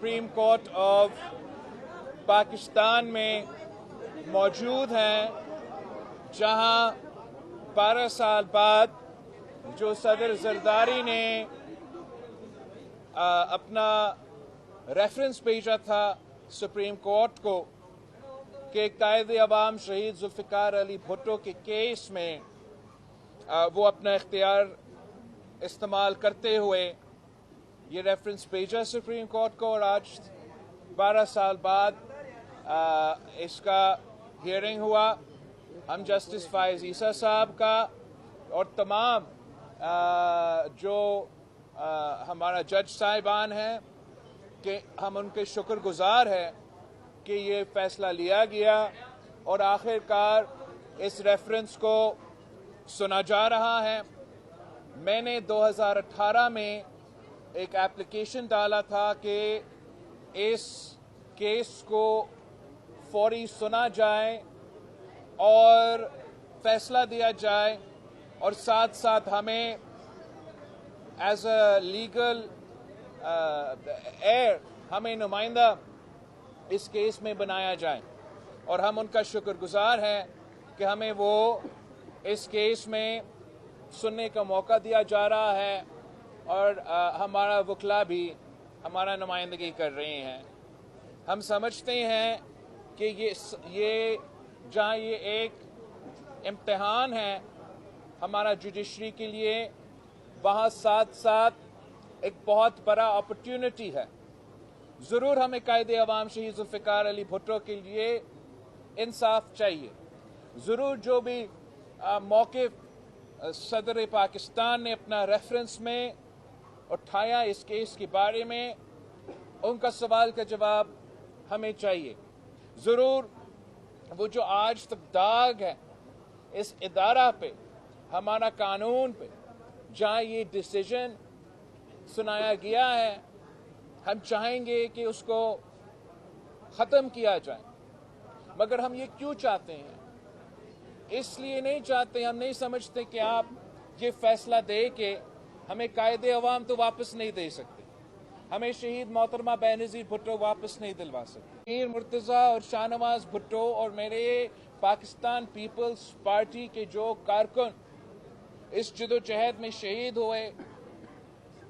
Supreme court of Pakistan में मौजूद हैं, जहां 12 साल बाद जो सदर जरदारी ने अपना रेफरेंस भेजा था सुप्रीम कोर्ट को कि कायदे अवाम शहीद जुल्फ़िकार अली भुट्टो के केस में वो अपना इख्तियार इस्तेमाल करते हुए ये रेफरेंस भेजा सुप्रीम कोर्ट को, और आज 12 साल बाद इसका हियरिंग हुआ। हम जस्टिस फाइज ईसा साहब का और तमाम जो हमारा जज साहिबान हैं कि हम उनके शुक्रगुजार हैं कि ये फैसला लिया गया और आखिरकार इस रेफरेंस को सुना जा रहा है। मैंने 2018 में एक एप्लीकेशन डाला था कि इस केस को फौरी सुना जाए और फैसला दिया जाए, और साथ साथ हमें एज अ लीगल एयर हमें नुमाइंदा इस केस में बनाया जाए। और हम उनका शुक्रगुजार हैं कि हमें वो इस केस में सुनने का मौका दिया जा रहा है, और हमारा वकला भी हमारा नुमाइंदगी कर रहे हैं। हम समझते हैं कि ये जहाँ ये एक इम्तिहान है हमारा जुडिशरी के लिए, वहाँ साथ साथ एक बहुत बड़ा अपॉर्चुनिटी है। ज़रूर हमें कायदे अवाम शहीद जुल्फ़िकार अली भुट्टो के लिए इंसाफ चाहिए। ज़रूर जो भी मौक़िफ़ सदर पाकिस्तान ने अपना रेफरेंस में उठाया इस केस के बारे में, उनका सवाल का जवाब हमें चाहिए। ज़रूर वो जो आज तक दाग है इस इदारा पे, हमारा कानून पे, जहाँ ये डिसीजन सुनाया गया है, हम चाहेंगे कि उसको ख़त्म किया जाए। मगर हम ये क्यों चाहते हैं? इसलिए नहीं चाहते, हम नहीं समझते कि आप ये फैसला दे के हमें कायदे अवाम तो वापस नहीं दे सकते, हमें शहीद मोहतरमा बेनज़ीर भुट्टो वापस नहीं दिलवा सकते। मीर मुर्तज़ा और शाहनवाज भुट्टो और मेरे पाकिस्तान पीपल्स पार्टी के जो कारकुन इस जदोजहद में शहीद हुए,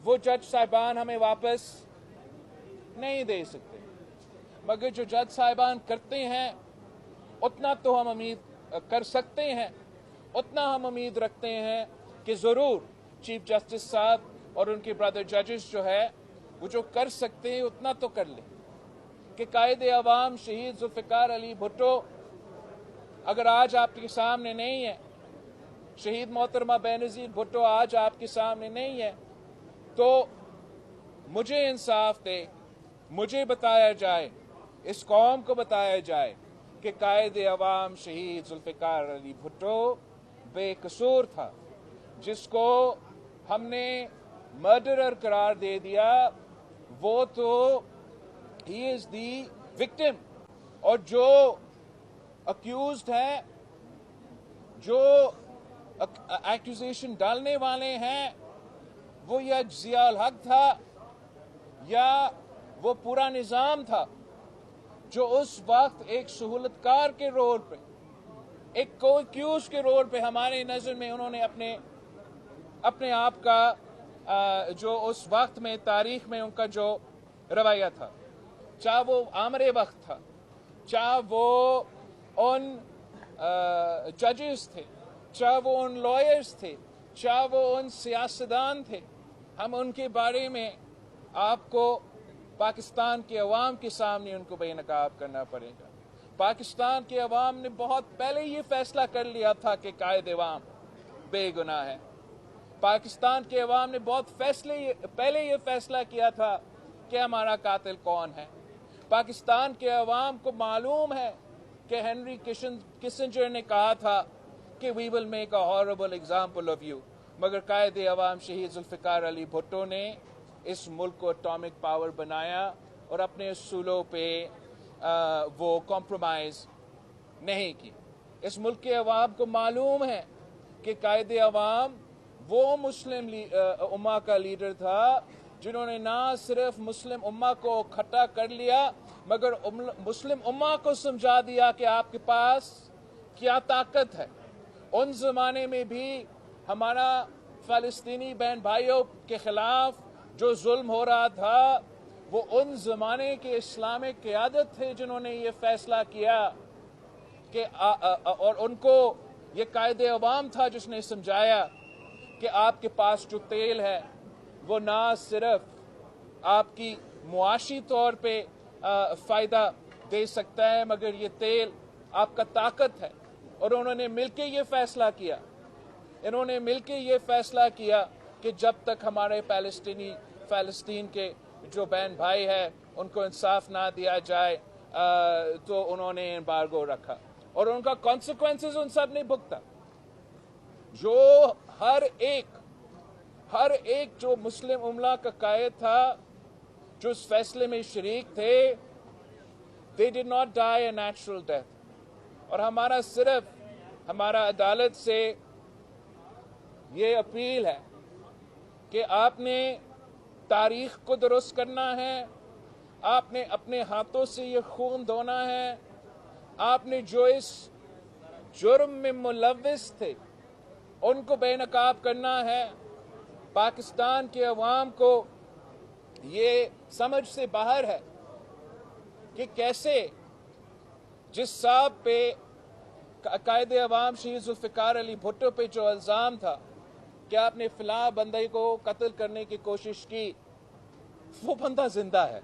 वो जज साहिबान हमें वापस नहीं दे सकते। मगर जो जज साहिबान करते हैं उतना तो हम उम्मीद कर सकते हैं, उतना हम उम्मीद रखते हैं कि ज़रूर चीफ जस्टिस साहब और उनके ब्रदर जजेस जो है वो जो कर सकते हैं उतना तो कर लें कि कायदे अवाम शहीद जुल्फ़िकार अली भुट्टो अगर आज आपके सामने नहीं है, शहीद मोहतरमा बेनज़ीर भुट्टो आज आपके सामने नहीं है, तो मुझे इंसाफ दे, मुझे बताया जाए, इस कौम को बताया जाए कि कायदे अवाम शहीद जुल्फ़िकार अली भुट्टो बेकसूर था, जिसको हमने मर्डरर करार दे दिया, वो तो ही इज दी विक्टिम, और जो अक्यूज्ड है, जो एक्यूजेशन डालने वाले हैं, वो या ज़ियाउल हक था या वो पूरा निज़ाम था जो उस वक्त एक सहूलतकार के रोल पे, एक को एक्यूज के रोल पे हमारे नज़र में उन्होंने अपने आप का जो उस वक्त में तारीख में उनका जो रवैया था, चाहे वो आमरे वक्त था, चाहे वो उन जजेस थे, चाहे वो उन लॉयर्स थे, चाहे वो उन सियासतदान थे, हम उनके बारे में आपको पाकिस्तान के अवाम के सामने उनको बेनकाब करना पड़ेगा। पाकिस्तान के अवाम ने बहुत पहले ये फैसला कर लिया था कि कायदे अवाम बेगुनाह है। पाकिस्तान के अवाम ने बहुत पहले ये फैसला किया था कि हमारा कातिल कौन है। पाकिस्तान के अवाम को मालूम है कि हेनरी किसिंजर ने कहा था कि we will make a horrible example of you, मगर कायदे अवाम शहीद जुल्फ़िकार अली भुट्टो ने इस मुल्क को एटॉमिक पावर बनाया और अपने असूलों पे वो कॉम्प्रोमाइज़ नहीं की। इस मुल्क के अवाम को मालूम है कि कायदे अवाम वो मुस्लिम उम्मा का लीडर था जिन्होंने ना सिर्फ मुस्लिम उम्मा को इकट्ठा कर लिया मगर मुस्लिम उम्मा को समझा दिया कि आपके पास क्या ताकत है। उन ज़माने में भी हमारा फ़लस्तीनी बहन भाइयों के ख़िलाफ़ जो जुल्म हो रहा था वो उन ज़माने के इस्लामिक क़यादत थे जिन्होंने ये फ़ैसला किया कि और उनको ये कायदे अवाम था जिसने समझाया कि आपके पास जो तेल है वो ना सिर्फ आपकी मुआशी तौर पे फ़ायदा दे सकता है मगर ये तेल आपका ताकत है। और उन्होंने मिलके ये फ़ैसला किया, इन्होंने मिलके ये फ़ैसला किया कि जब तक हमारे फ़लस्तीन के जो बहन भाई है उनको इंसाफ ना दिया जाए तो उन्होंने एम्बार्गो रखा और उनका कॉन्सिक्वेंसेस उन सब ने भुगता। जो हर एक जो मुस्लिम उम्मा का कायद था जो उस फैसले में शरीक थे, they did not die a natural death। और हमारा सिर्फ हमारा अदालत से ये अपील है कि आपने तारीख को दुरुस्त करना है, आपने अपने हाथों से ये खून धोना है, आपने जो इस जुर्म में मुलव्विस थे उनको बेनकाब करना है। पाकिस्तान के अवाम को ये समझ से बाहर है कि कैसे जिस साहब पे कायदे अवाम शहीद जुल्फ़िकार अली भुट्टो पे जो इल्ज़ाम था कि आपने फ़लाँ बंदे को कत्ल करने की कोशिश की, वो बंदा जिंदा है।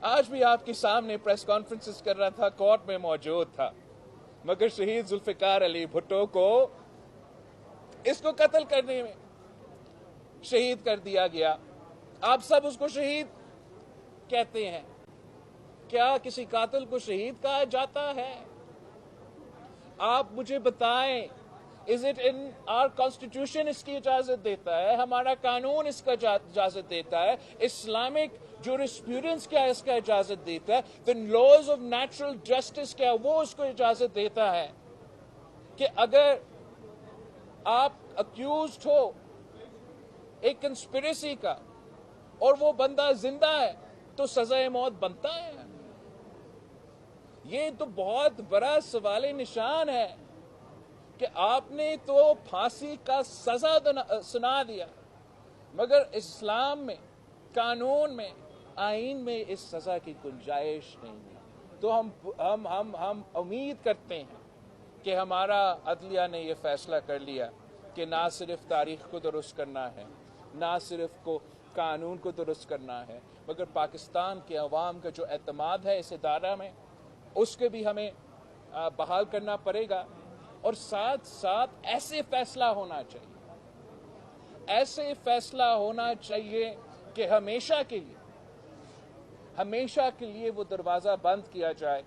आज भी आपके सामने प्रेस कॉन्फ्रेंसेस कर रहा था, कोर्ट में मौजूद था, मगर शहीद जुल्फ़िकार अली भुट्टो को इसको कत्ल करने में शहीद कर दिया गया। आप सब उसको शहीद कहते हैं, क्या किसी कातिल को शहीद कहा जाता है? आप मुझे बताएं, is it in our constitution इसकी इजाजत देता है? हमारा कानून इसका इजाजत देता है? इस्लामिक जूरिस्प्रूडेंस क्या इसका इजाजत देता है? The laws of natural justice क्या वो उसको इजाजत देता है कि अगर आप अक्यूज्ड हो एक कंस्पिरेसी का और वो बंदा जिंदा है तो सजाए मौत बनता है? ये तो बहुत बड़ा सवाल निशान है कि आपने तो फांसी का सजा सुना दिया मगर इस्लाम में, कानून में, आईन में इस सजा की गुंजाइश नहीं है। तो हम उम्मीद करते हैं कि हमारा अदलिया ने यह फैसला कर लिया कि ना सिर्फ तारीख को दुरुस्त करना है, ना सिर्फ को कानून को दुरुस्त करना है, मगर पाकिस्तान के अवाम का जो एतमाद है इस इदारा में उसके भी हमें बहाल करना पड़ेगा। और साथ साथ ऐसे फैसला होना चाहिए, ऐसे फैसला होना चाहिए कि हमेशा के लिए वो दरवाज़ा बंद किया जाए